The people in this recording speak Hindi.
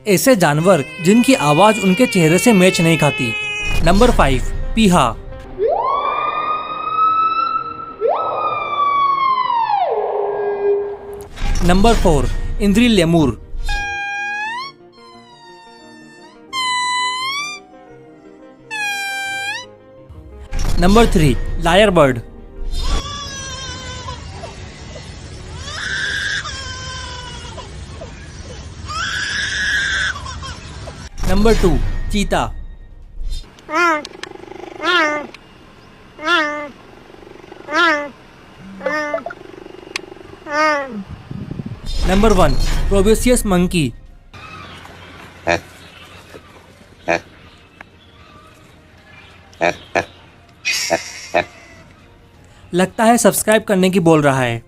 ऐसे जानवर जिनकी आवाज उनके चेहरे से मैच नहीं खाती। Number 5, पीहा। Number 4, indri lemur. Number 3, lyre bird. Number 2, cheetah. Number 1, proboscis monkey. लगता है सब्सक्राइब करने की बोल रहा है।